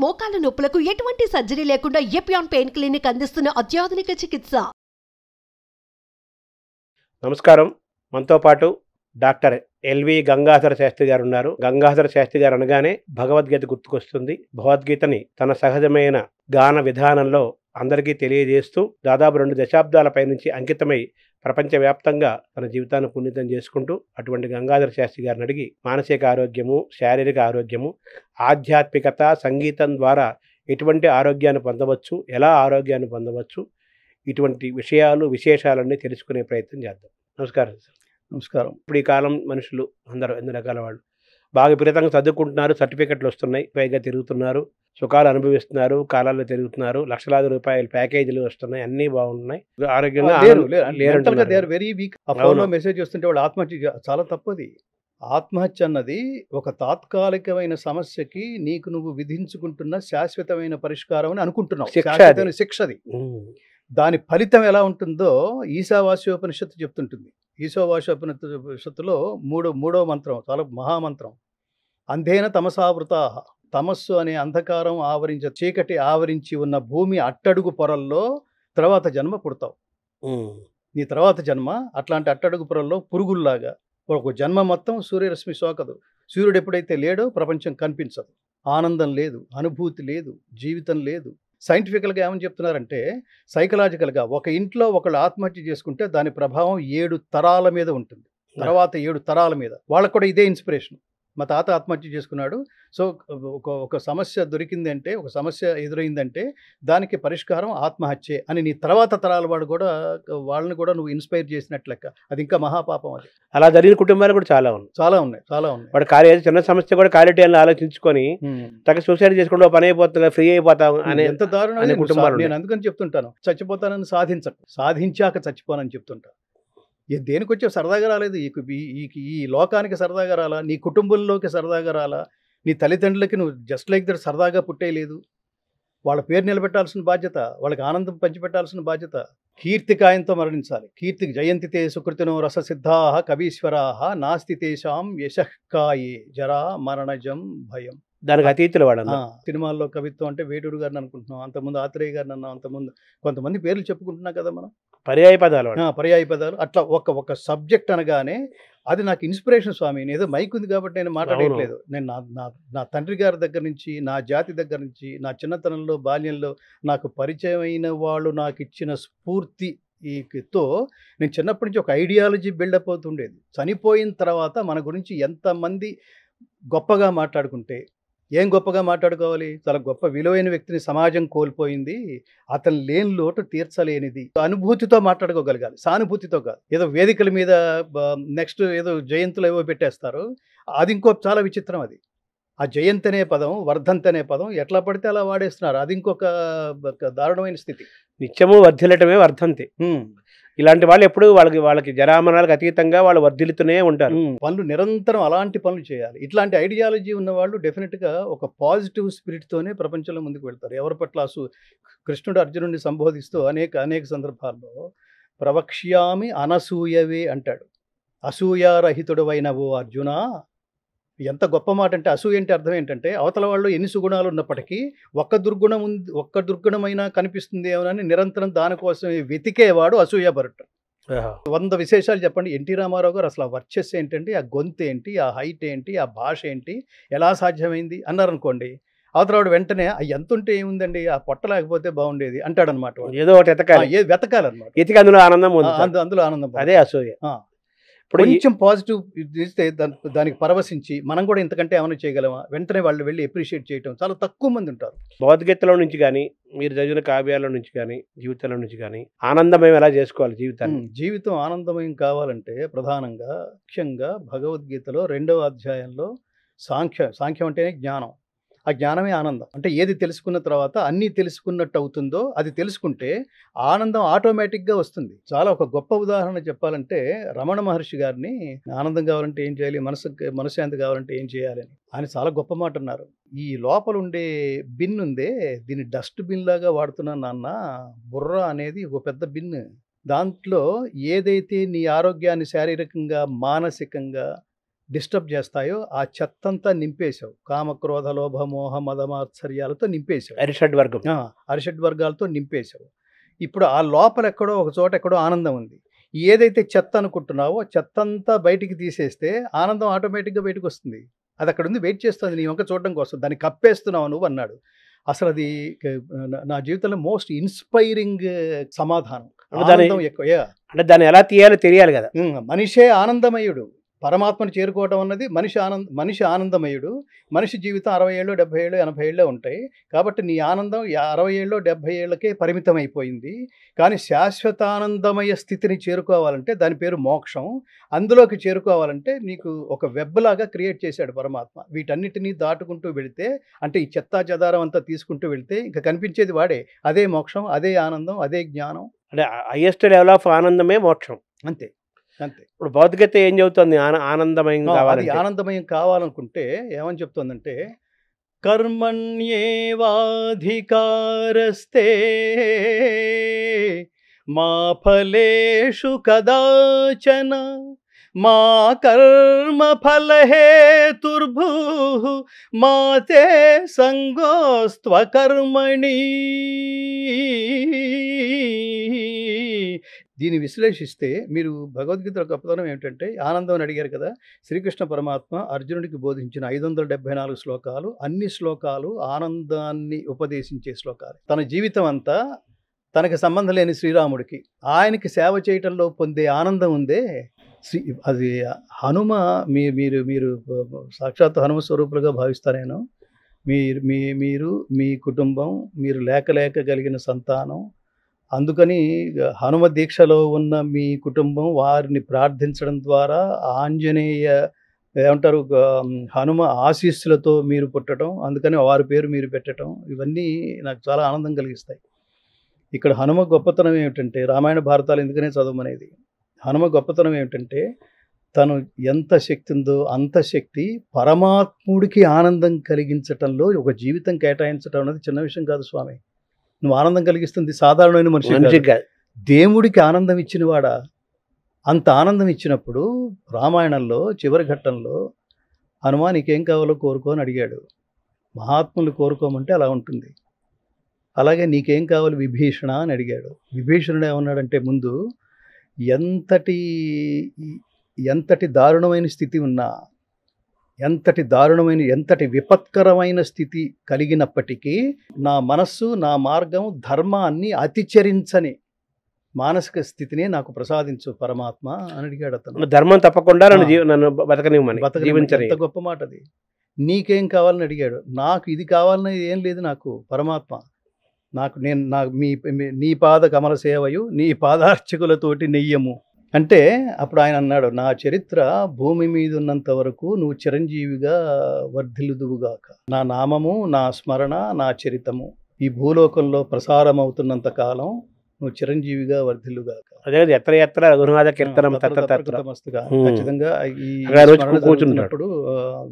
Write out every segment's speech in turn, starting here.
మోకాల నొప్పులకు ఎటువంటి సర్జరీ లేకుండా ఎపియాన్ పెయిన్ క్లినిక్ అందిస్తున్న అత్యాధునిక చికిత్స. నమస్కారం. మనతో పాటు డాక్టర్ ఎల్వి గంగాధర శాస్త్రి గారు ఉన్నారు. గంగాధర శాస్త్రి గారు అనగానే భగవద్గీత గుర్తుకొస్తుంది. భగవద్గీతని తన సహజమైన గాన విధానంలో అందరికీ తెలియజేస్తూ దాదాపు 2 దశాబ్దాల పైనుంచి అంకితమై ప్రపంచవ్యాప్తంగా తన జీవితాన్ని పునీతం చేసుకుంటూ అటువంటి గంగాధర శాస్త్రి గారిని అడిగి మానసిక ఆరోగ్యము, శారీరక ఆరోగ్యము, ఆధ్యాత్మికత, సంగీతం ద్వారా ఎటువంటి ఆరోగ్యాన్ని పొందవచ్చు, ఎలా ఆరోగ్యాన్ని పొందవచ్చు, ఇటువంటి విశేషాలన్నీ తెలుసుకునే ప్రయత్నం చేద్దాం. నమస్కారం సార్. నమస్కారం. ఇప్పుడు ఈ కాలం మనుషులు అందరూ ఎన్ని రకాల వాళ్ళు బాగా విపరీతంగా చదువుకుంటున్నారు, సర్టిఫికెట్లు వస్తున్నాయి, పైగా తిరుగుతున్నారు, సుఖాలు అనుభవిస్తున్నారు, కాలాల్లో తిరుగుతున్నారు, లక్షలాది రూపాయల ప్యాకేజీలు వస్తున్నాయి, అన్నీ బాగున్నాయి, ఆరోగ్యంగా లేరు, వెరీ వీక్. ఆ ఫోన్లో మెసేజ్ వస్తుంటే వాళ్ళు ఆత్మహత్య చాలా తప్పది. ఆత్మహత్య అన్నది ఒక తాత్కాలికమైన సమస్యకి నీకు నువ్వు విధించుకుంటున్న శాశ్వతమైన పరిష్కారం అని అనుకుంటున్నావు. శిక్షది. దాని ఫలితం ఎలా ఉంటుందో ఈశావాస్యోపనిషత్తు చెప్తుంటుంది. ఈశావాస్యోపనిషత్తులో మూడో మంత్రం చాలా మహామంత్రం. అంధేన తమసావృత, తమస్సు అనే అంధకారం చీకటి ఆవరించి ఉన్న భూమి అట్టడుగు పొరల్లో తర్వాత జన్మ పుడతావు. నీ తర్వాత జన్మ అట్లాంటి అట్టడుగు పొరల్లో పురుగుల్లాగా ఒక జన్మ మొత్తం సూర్యరశ్మి సోకదు. సూర్యుడు ఎప్పుడైతే లేడో ప్రపంచం కనిపించదు, ఆనందం లేదు, అనుభూతి లేదు, జీవితం లేదు. సైంటిఫికల్గా ఏమని చెప్తున్నారంటే, సైకలాజికల్గా ఒక ఇంట్లో ఒకళ్ళు ఆత్మహత్య చేసుకుంటే దాని ప్రభావం 7 తరాల మీద ఉంటుంది. తర్వాత 7 తరాల మీద వాళ్ళకు కూడా ఇదే ఇన్స్పిరేషన్. మా తాత ఆత్మహత్య చేసుకున్నాడు, సో ఒక సమస్య దొరికిందంటే, ఒక సమస్య ఎదురైందంటే దానికి పరిష్కారం ఆత్మహత్యే అని నీ తర్వాత తరాల వాళ్ళని కూడా నువ్వు ఇన్స్పైర్ చేసినట్లు లెక్క. అది ఇంకా మహాపాపం. అది అలా జరిగిన కుటుంబాలు కూడా చాలా ఉన్నాయి. వాడు చిన్న సమస్య కూడా క్వాలిటీ అని ఆలోచించుకొని తగ్గ సూసైడ్ చేసుకుంటూ పని అయిపోతుంది, ఫ్రీ అయిపోతాం అనే ఎంత దారుణమైన కుటుంబాలు. నేను అందుకని చెప్తుంటాను, చచ్చిపోతానని సాధించాక చచ్చిపోనని చెప్తుంటాను. దేనికి వచ్చే సరదాగా రాలేదు, ఈ లోకానికి సరదాగా రాలా, నీ కుటుంబంలోకి సరదాగా రాలా, నీ తల్లిదండ్రులకి నువ్వు జస్ట్ లైక్ దట్ సరదాగా పుట్టేయలేదు. వాళ్ళ పేరు నిలబెట్టాల్సిన బాధ్యత, వాళ్ళకి ఆనందం పంచిపెట్టాల్సిన బాధ్యత. కీర్తికాయంతో మరణించాలి. కీర్తికి జయంతితే సుకృతినో రససిద్ధా కవీశ్వరాహ నాస్తి తేషాం యశఃకాయే జరా మరణజం భయం. దానికి అతీతులు వాడు. సినిమాల్లో కవిత్వం అంటే వేటూరు గారిని అనుకుంటున్నాం, అంతకుముందు ఆత్రేయ గారిని అన్నాం, అంతకుముందు కొంతమంది పేర్లు చెప్పుకుంటున్నాం కదా మనం, పర్యాయ పదాలు. అట్లా ఒక సబ్జెక్ట్ అనగానే అది నాకు ఇన్స్పిరేషన్ స్వామి. నేను ఏదో మైక్ ఉంది కాబట్టి నేను మాట్లాడట్లేదు. నేను నా తండ్రి గారి దగ్గర నుంచి, నా జాతి దగ్గర నుంచి, నా చిన్నతనంలో బాల్యంలో నాకు పరిచయమైన వాళ్ళు నాకు ఇచ్చిన స్ఫూర్తితో నేను చిన్నప్పటి నుంచి ఒక ఐడియాలజీ బిల్డప్ అవుతుండేది. చనిపోయిన తర్వాత మన గురించి ఎంతమంది గొప్పగా మాట్లాడుకుంటే, ఏం గొప్పగా మాట్లాడుకోవాలి, చాలా గొప్ప విలువైన వ్యక్తిని సమాజం కోల్పోయింది, అతను లేని లోటు తీర్చలేనిది, అనుభూతితో మాట్లాడుకోగలగాలి, సానుభూతితో కాదు. ఏదో వేదికల మీద నెక్స్ట్ ఏదో జయంతులు ఏవో పెట్టేస్తారు, అది ఇంకో చాలా విచిత్రం. అది ఆ జయంతి అనే పదం, వర్ధంతి అనే పదం ఎట్లా పడితే అలా వాడేస్తున్నారు. అది ఇంకొక దారుణమైన స్థితి. నిత్యము వర్ధిల్లటమే వర్ధంతి. ఇలాంటి వాళ్ళు ఎప్పుడు వాళ్ళకి జరామరణాలకు అతీతంగా వాళ్ళు వర్ధిల్లుతూనే ఉంటారు. పనులు నిరంతరం అలాంటి పనులు చేయాలి. ఇట్లాంటి ఐడియాలజీ ఉన్న వాళ్ళు డెఫినెట్గా ఒక పాజిటివ్ స్పిరిట్తోనే ప్రపంచంలో ముందుకు వెళ్తారు. ఎవరి పట్ల కృష్ణుడు అర్జునుడిని సంబోధిస్తూ అనేక సందర్భాల్లో ప్రవక్ష్యామి అనసూయవే అంటాడు. అసూయారహితుడవైన ఓ అర్జున. ఎంత గొప్ప మాట అంటే, అసూయ అంటే అర్థం ఏంటంటే, అవతల వాళ్ళు ఎన్ని సుగుణాలు ఉన్నప్పటికీ ఒక్క దుర్గుణమైనా కనిపిస్తుంది ఏమోనని నిరంతరం దానికోసం వెతికేవాడు అసూయాపరుడు. 100 విశేషాలు చెప్పండి. ఎన్టీ రామారావు గారు అసలు ఆ వర్చస్సు ఏంటండి, ఆ గొంతు ఏంటి, ఆ హైట్ ఏంటి, ఆ భాష ఏంటి, ఎలా సాధ్యమైంది అన్నారనుకోండి, అవతల వెంటనే ఎంత ఉంటే ఏముందండి, ఆ పొట్ట లేకపోతే బాగుండేది అంటాడనమాట. ఏదో ఒకటి వెతకాలన్నమాట. అందులో ఆనందం, అందులో ఆనందం, అదే అసూయ. కొంచెం పాజిటివ్ ఇస్తే దానికి పరవశించి మనం కూడా ఇంతకంటే ఏమైనా చేయగలమా, వెంటనే వాళ్ళు వెళ్ళి అప్రిషియేట్ చేయటం చాలా తక్కువ మంది ఉంటారు. భగవద్గీతలో నుంచి కానీ, మీరు చదివిన కావ్యాల నుంచి కానీ, జీవితంలో నుంచి కానీ ఆనందమయం ఎలా చేసుకోవాలి జీవితాన్ని? జీవితం ఆనందమయం కావాలంటే ప్రధానంగా ముఖ్యంగా భగవద్గీతలో 2వ అధ్యాయంలో సాంఖ్యం అంటేనే జ్ఞానం. ఆ జ్ఞానమే ఆనందం. అంటే ఏది తెలుసుకున్న తర్వాత అన్నీ తెలుసుకున్నట్టు అవుతుందో అది తెలుసుకుంటే ఆనందం ఆటోమేటిక్గా వస్తుంది. చాలా ఒక గొప్ప ఉదాహరణ చెప్పాలంటే, రమణ మహర్షి గారిని ఆనందం కావాలంటే ఏం చేయాలి, మనశ్శాంతి కావాలంటే ఏం చేయాలి అని ఆయన చాలా గొప్ప మాట అన్నారు. ఈ లోపల ఉండే బిన్ ఉందే, దీన్ని డస్ట్ బిన్ లాగా వాడుతున్నాను నాన్న. బుర్ర అనేది ఒక పెద్ద బిన్. దాంట్లో ఏదైతే నీ ఆరోగ్యాన్ని శారీరకంగా, మానసికంగా డిస్టర్బ్ చేస్తాయో ఆ చెత్తంతా నింపేశావు. కామ క్రోధ లోభ మోహ మదమాత్సర్యాలతో నింపేశావు. అరిషడ్ వర్గం. అరిషడ్ వర్గాలతో నింపేశావు. ఇప్పుడు ఆ లోపల ఎక్కడో ఒక చోట ఎక్కడో ఆనందం ఉంది. ఏదైతే చెత్త అనుకుంటున్నావో చెత్తంతా బయటికి తీసేస్తే ఆనందం ఆటోమేటిక్గా బయటకు వస్తుంది. అది అక్కడ ఉంది, వెయిట్ చేస్తుంది నీ వంక చూడడం కోసం. దాన్ని కప్పేస్తున్నావు నువ్వు అన్నాడు. అసలు అది నా జీవితంలో మోస్ట్ ఇన్స్పైరింగ్ సమాధానం. ఆనందం ఎక్కువ. అంటే దాన్ని ఎలా తీయాలో తెలియాలి కదా. మనిషే ఆనందమయుడు. పరమాత్మను చేరుకోవడం అన్నది మనిషి ఆనందమయుడు. మనిషి జీవితం 60 ఏళ్ళు 70 ఏళ్ళు 80 ఏళ్ళే ఉంటాయి. కాబట్టి నీ ఆనందం 60 ఏళ్ళు 70 ఏళ్ళకే పరిమితం అయిపోయింది. కానీ శాశ్వతానందమయ స్థితిని చేరుకోవాలంటే దాని పేరు మోక్షం. అందులోకి చేరుకోవాలంటే నీకు ఒక వెబ్ లాగా క్రియేట్ చేశాడు పరమాత్మ. వీటన్నిటినీ దాటుకుంటూ వెళితే, అంటే ఈ చెత్తా చెదారం అంతా తీసుకుంటూ వెళితే ఇంకా కనిపించేది వాడే. అదే మోక్షం, అదే ఆనందం, అదే జ్ఞానం. అంటే హైయెస్ట్ లెవెల్ ఆఫ్ ఆనందమే మోక్షం. అంతే అంతే. ఇప్పుడు భౌతికత ఏం చెబుతుంది? ఆనందమయం కావాలి. ఆనందమయం కావాలనుకుంటే ఏమని చెప్తుందంటే, కర్మణ్యేవాధికారస్తే మా ఫలేషు కదాచన మా కర్మ ఫలహేతుర్భూ మా తే సంగోస్త్వకర్మణి. దీన్ని విశ్లేషిస్తే మీరు భగవద్గీత గొప్పతనం ఏమిటంటే, ఆనందం అని అడిగారు కదా, శ్రీకృష్ణ పరమాత్మ అర్జునుడికి బోధించిన 574 శ్లోకాలు, అన్ని శ్లోకాలు ఆనందాన్ని ఉపదేశించే శ్లోకాలు. తన జీవితం అంతా తనకి సంబంధం లేని శ్రీరాముడికి, ఆయనకి సేవ చేయటంలో పొందే ఆనందం ఉందే, అది హనుమ. మీరు మీరు సాక్షాత్ హనుమ స్వరూపులుగా భావిస్తాను నేను. మీరు మీ కుటుంబం, మీరు లేక కలిగిన సంతానం, అందుకని హనుమ దీక్షలో ఉన్న మీ కుటుంబం వారిని ప్రార్థించడం ద్వారా ఆంజనేయ ఏమంటారు హనుమ ఆశీస్సులతో మీరు పుట్టడం, అందుకని వారి పేరు మీరు పెట్టడం, ఇవన్నీ నాకు చాలా ఆనందం కలిగిస్తాయి. ఇక్కడ హనుమ గొప్పతనం ఏమిటంటే, రామాయణ భారతాలు ఎందుకనే చదవమనేది, హనుమ గొప్పతనం ఏమిటంటే, తను ఎంత శక్తి ఉందో అంత శక్తి పరమాత్ముడికి ఆనందం కలిగించటంలో ఒక జీవితం కేటాయించడం అనేది చిన్న విషయం కాదు స్వామి. నువ్వు ఆనందం కలిగిస్తుంది సాధారణమైన మనిషి కాదు, దేవుడికి ఆనందం ఇచ్చినవాడా. అంత ఆనందం ఇచ్చినప్పుడు రామాయణంలో చివరి ఘట్టంలో హనుమ నీకేం కావాలో కోరుకో అని అడిగాడు. మహాత్ములు కోరుకోమంటే అలా ఉంటుంది. అలాగే నీకేం కావాలి విభీషణ అని అడిగాడు. విభీషణుడు ఏమన్నాడంటే, ముందు ఎంతటి దారుణమైన స్థితి ఉన్నా, ఎంతటి విపత్కరమైన స్థితి కలిగినప్పటికీ నా మనస్సు నా మార్గం ధర్మాన్ని అతిచరించని మానసిక స్థితిని నాకు ప్రసాదించు పరమాత్మ అని అడిగాడు అతను. ధర్మం తప్పకుండా నన్ను బతకనివ్వమని. ఎంత గొప్ప మాట అది. నీకేం కావాలని అడిగాడు. నాకు ఇది కావాలని ఏం లేదు నాకు పరమాత్మ, నాకు నీ పాద కమల సేవయు నీ పాదార్చకులతోటి నెయ్యము అంటే, అప్పుడు ఆయన అన్నాడు, నా చరిత్ర భూమి మీద ఉన్నంత వరకు నువ్వు చిరంజీవిగా వర్ధిల్లుదువుగాక. నా నామము, నా స్మరణ, నా చరితము ఈ భూలోకంలో ప్రసారం అవుతున్నంత కాలం నువ్వు చిరంజీవిగా వర్ధిల్లుగాక. అదే ఎత్ర ఎత్ర రఘునాథ కీర్తనం ఖచ్చితంగా ఈ కూర్చున్నప్పుడు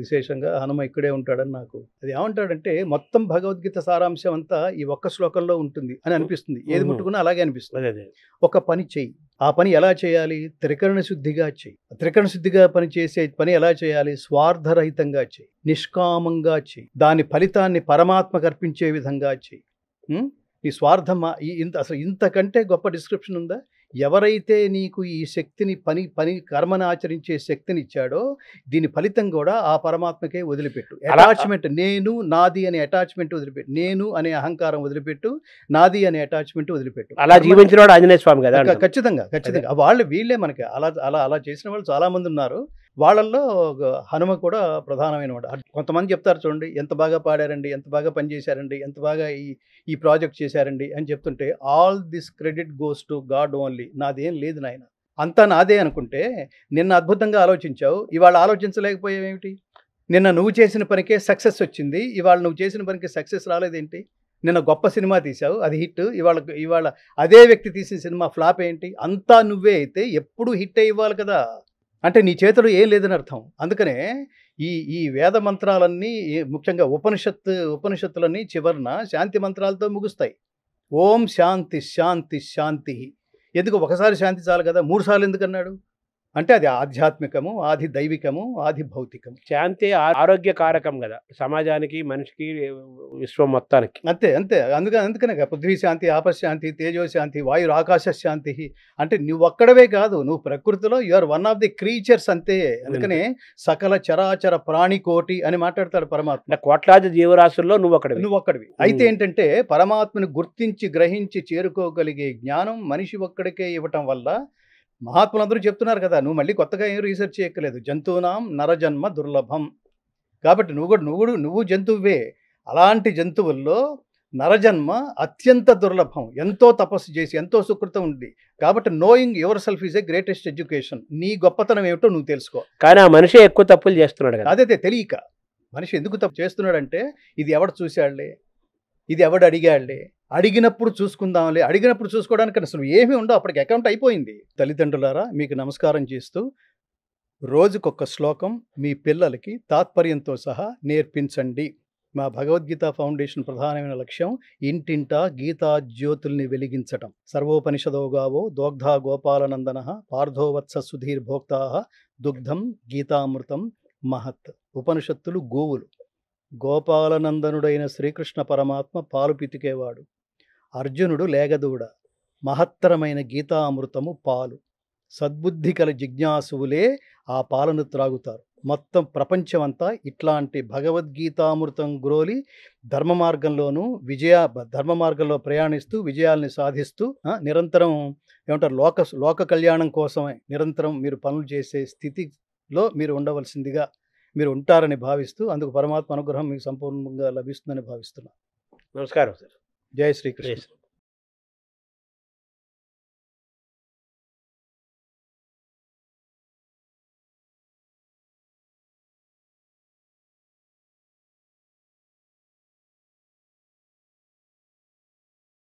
విశేషంగా హనుమ ఇక్కడే ఉంటాడని నాకు అది ఏమంటాడంటే, మొత్తం భగవద్గీత సారాంశం అంతా ఈ ఒక్క శ్లోకంలో ఉంటుంది అని అనిపిస్తుంది. ఏది ముట్టుకున్నా అలాగే అనిపిస్తుంది. ఒక పని చెయ్యి, ఆ పని ఎలా చేయాలి? త్రికరణ శుద్ధిగా చెయ్యి. త్రికరణ శుద్ధిగా పని చేసే పని ఎలా చేయాలి? స్వార్థరహితంగా చెయ్యి, నిష్కామంగా చెయ్యి, దాని ఫలితాన్ని పరమాత్మకు అర్పించే విధంగా చెయ్యి. ఈ స్వార్థం అసలు ఇంతకంటే గొప్ప డిస్క్రిప్షన్ ఉందా? ఎవరైతే నీకు ఈ శక్తిని పని కర్మను ఆచరించే శక్తిని ఇచ్చాడో దీని ఫలితం కూడా ఆ పరమాత్మకే వదిలిపెట్టు. అటాచ్మెంట్, నేను నాది అనే అటాచ్మెంట్ వదిలిపెట్టు, నేను అనే అహంకారం వదిలిపెట్టు, నాది అనే అటాచ్మెంట్ వదిలిపెట్టు. అలా జీవించిన వాడు ఆంజనేయ స్వామి కదా. ఖచ్చితంగా వీళ్ళే మనకి అలా చేసిన వాళ్ళు చాలా మంది ఉన్నారు. వాళ్ళల్లో హనుమ కూడా ప్రధానమైన వాడు. కొంతమంది చెప్తారు చూడండి, ఎంత బాగా పాడారండి, ఎంత బాగా పనిచేశారండి, ఎంత బాగా ఈ ప్రాజెక్ట్ చేశారండి అని చెప్తుంటే, all this credit goes to god only. నాదేం లేదు నాయన, అంతా నాదే అనుకుంటే నిన్న అద్భుతంగా ఆలోచించావు, ఇవాళ ఆలోచించలేకపోయావేమిటి? నిన్న నువ్వు చేసిన పనికే సక్సెస్ వచ్చింది, ఇవాళ నువ్వు చేసిన పనికి సక్సెస్ రాలేదేంటి? నిన్న గొప్ప సినిమా తీసావు, అది హిట్, ఇవాళ అదే వ్యక్తి తీసిన సినిమా ఫ్లాప్ ఏంటి? అంతా నువ్వే అయితే ఎప్పుడు హిట్ ఇవ్వాలి కదా. అంటే నీ చేతిలో ఏం లేదని అర్థం. అందుకనే ఈ వేద మంత్రాలన్నీ, ముఖ్యంగా ఉపనిషత్తులన్నీ చివరన శాంతి మంత్రాలతో ముగుస్తాయి. ఓం శాంతి శాంతి శాంతి. ఎందుకు ఒకసారి శాంతి చాలు కదా, 3 సార్లు ఎందుకు అన్నాడు? అంటే అది ఆధ్యాత్మికము, ఆది దైవికము, ఆది భౌతికము. శాంతి ఆరోగ్య కారకం కదా సమాజానికి, మనిషికి, విశ్వం మొత్తానికి. అంతే అంతే అందుకనే కదా పృథ్వీ శాంతి, ఆపశాంతి, తేజో శాంతి, వాయు ఆకాశ శాంతి. అంటే నువ్వు ఒక్కడవే కాదు, నువ్వు ప్రకృతిలో you are one of the creatures అంతే. అందుకనే సకల చరాచర ప్రాణికోటి అని మాట్లాడతాడు పరమాత్మ. కోట్లాది జీవరాశుల్లో నువ్వు ఒక్కడివి. అయితే ఏంటంటే పరమాత్మను గుర్తించి గ్రహించి చేరుకోగలిగే జ్ఞానం మనిషి ఒక్కడికే ఇవ్వటం వల్ల మహాత్ములందరూ చెప్తున్నారు కదా, నువ్వు మళ్ళీ కొత్తగా ఏం రీసెర్చ్ చేయక్కలేదు. జంతువునాం నరజన్మ దుర్లభం. కాబట్టి నువ్వు జంతువువే. అలాంటి జంతువుల్లో నరజన్మ అత్యంత దుర్లభం. ఎంతో తపస్సు చేసి ఎంతో సుకృతం ఉంది. కాబట్టి knowing your self is a greatest education. నీ గొప్పతనం ఏమిటో నువ్వు తెలుసుకో. కానీ ఆ మనిషి ఎక్కువ తప్పులు చేస్తున్నాడు కదా. అదే తెలియక మనిషి ఎందుకు తప్పు చేస్తున్నాడంటే, ఇది ఎవడు చూశాడులే, ఇది ఎవడు అడిగాడులే, అడిగినప్పుడు చూసుకుందాంలే, అడిగినప్పుడు చూసుకోవడానికి అసలు ఏమీ ఉండవు, అప్పటికి అకౌంట్ అయిపోయింది. తల్లిదండ్రులారా, మీకు నమస్కారం చేస్తూ రోజుకొక శ్లోకం మీ పిల్లలకి తాత్పర్యంతో సహా నేర్పించండి. మా భగవద్గీత ఫౌండేషన్ ప్రధానమైన లక్ష్యం ఇంటింటా గీతా జ్యోతుల్ని వెలిగించటం. సర్వోపనిషదోగావో దోగ్ధా గోపాలనందన పార్థోవత్స సుధీర్ భోక్తా దుగ్ధం గీతామృతం మహత్. ఉపనిషత్తులు గోవులు. గోపాలనందనుడైన శ్రీకృష్ణ పరమాత్మ పాలు పితికేవాడు. అర్జునుడు లేగదూడ. మహత్తరమైన గీతామృతము పాలు. సద్బుద్ధి కల జిజ్ఞాసువులే ఆ పాలను త్రాగుతారు. మొత్తం ప్రపంచమంతా ఇట్లాంటి భగవద్గీతామృతం గ్రోలి ధర్మ మార్గంలో ప్రయాణిస్తూ విజయాల్ని సాధిస్తూ నిరంతరం ఏమంటారు లోక కళ్యాణం కోసమే నిరంతరం మీరు పనులు చేసే స్థితిలో మీరు ఉండవలసిందిగా మీరు ఉంటారని భావిస్తూ, అందుకు పరమాత్మ అనుగ్రహం మీకు సంపూర్ణంగా లభిస్తుందని భావిస్తున్నాను. నమస్కారం సార్. జై శ్రీకృష్ణ.